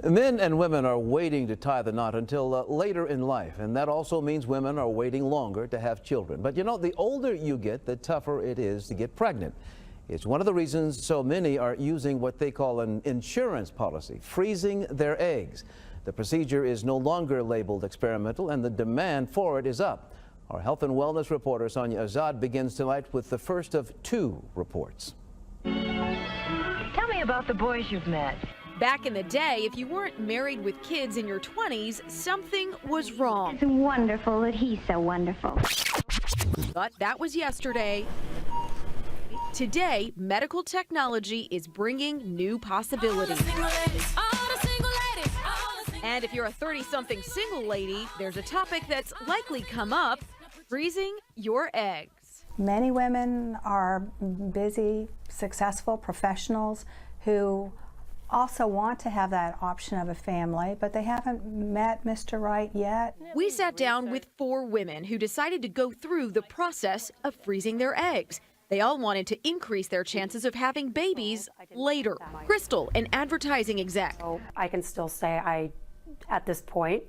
Men and women are waiting to tie the knot until later in life, and that also means women are waiting longer to have children. But you know, the older you get, the tougher it is to get pregnant. It's one of the reasons so many are using what they call an insurance policy, freezing their eggs. The procedure is no longer labeled experimental, and the demand for it is up. Our health and wellness reporter Sonia Azad begins tonight with the first of two reports. Tell me about the boys you've met. Back in the day, if you weren't married with kids in your 20s, something was wrong. It's wonderful that he's so wonderful. But that was yesterday. Today, medical technology is bringing new possibilities. And if you're a 30-something single lady, there's a topic that's likely come up: freezing your eggs. Many women are busy, successful professionals who also want to have that option of a family, but they haven't met Mr. Right yet. We sat down with 4 women who decided to go through the process of freezing their eggs. They all wanted to increase their chances of having babies later. Crystal, an advertising exec. So I can still say I, at this point,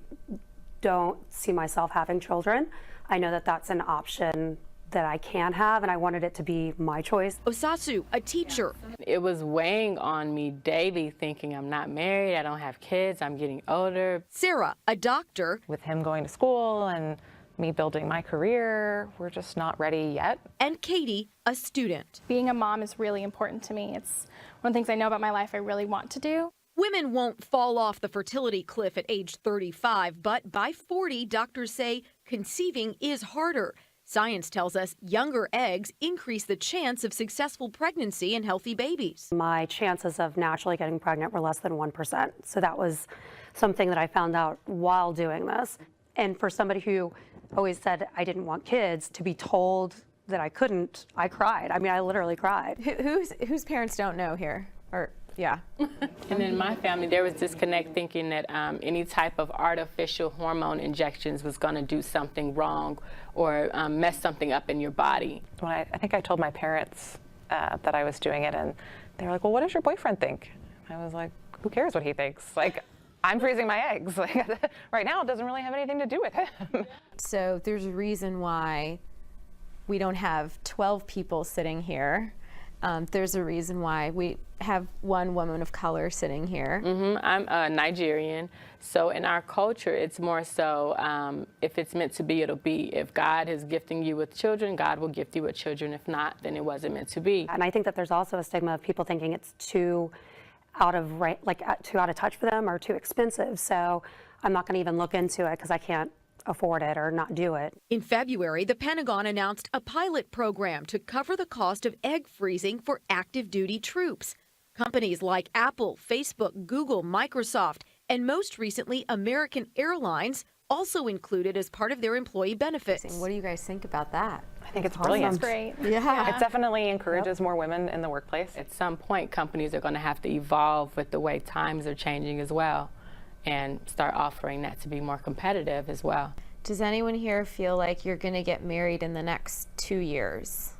don't see myself having children. I know that that's an option that I can have, and I wanted it to be my choice. Osasu, a teacher. It was weighing on me daily, thinking I'm not married, I don't have kids, I'm getting older. Sarah, a doctor. With him going to school and me building my career, we're just not ready yet. And Katie, a student. Being a mom is really important to me. It's one of the things I know about my life I really want to do. Women won't fall off the fertility cliff at age 35, but by 40, doctors say conceiving is harder. Science tells us younger eggs increase the chance of successful pregnancy and healthy babies. My chances of naturally getting pregnant were less than 1%. So that was something that I found out while doing this. And for somebody who always said I didn't want kids, to be told that I couldn't, I cried. I mean, I literally cried. Whose parents don't know here? Or, yeah. And in my family, there was disconnect, thinking that any type of artificial hormone injections was going to do something wrong or mess something up in your body. When I think I told my parents that I was doing it, and they were like, well, what does your boyfriend think? I was like, who cares what he thinks? Like, I'm freezing my eggs. Like, right now, it doesn't really have anything to do with him. So there's a reason why we don't have 12 people sitting here. There's a reason why we have one woman of color sitting here. I'm Nigerian, so in our culture, it's more so if it's meant to be, it'll be. If God is gifting you with children, God will gift you with children. If not, then it wasn't meant to be. And I think that there's also a stigma of people thinking it's too out of touch for them or too expensive. So I'm not going to even look into it because I can't afford it or not do it. In February, the Pentagon announced a pilot program to cover the cost of egg freezing for active duty troops. Companies like Apple, Facebook, Google, Microsoft, and most recently American Airlines also included as part of their employee benefits. What do you guys think about that? I think it's brilliant. That's great. Yeah. It definitely encourages more women in the workplace. At some point, companies are going to have to evolve with the way times are changing as well, and start offering that to be more competitive as well. Does anyone here feel like you're going to get married in the next 2 years?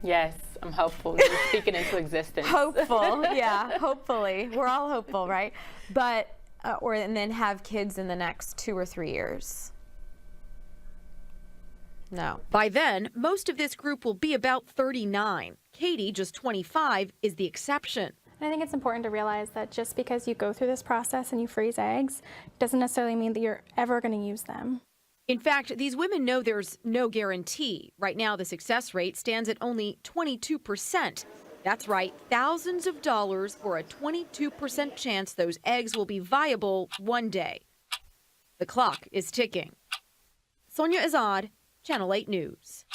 Yes, I'm hopeful. You're speaking into existence. Hopeful, yeah, hopefully. We're all hopeful, right? But, and then have kids in the next 2 or 3 years. No. By then, most of this group will be about 39. Katie, just 25, is the exception. And I think it's important to realize that just because you go through this process and you freeze eggs doesn't necessarily mean that you're ever going to use them. In fact, these women know there's no guarantee. Right now, the success rate stands at only 22%. That's right, thousands of dollars for a 22% chance those eggs will be viable one day. The clock is ticking. Sonia Azad, Channel 8 News.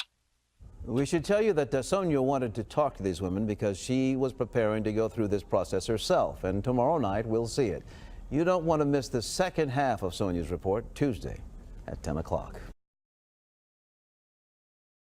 We should tell you that Sonia wanted to talk to these women because she was preparing to go through this process herself, and tomorrow night we'll see it. You don't want to miss the second half of Sonia's report, Tuesday at 10 o'clock.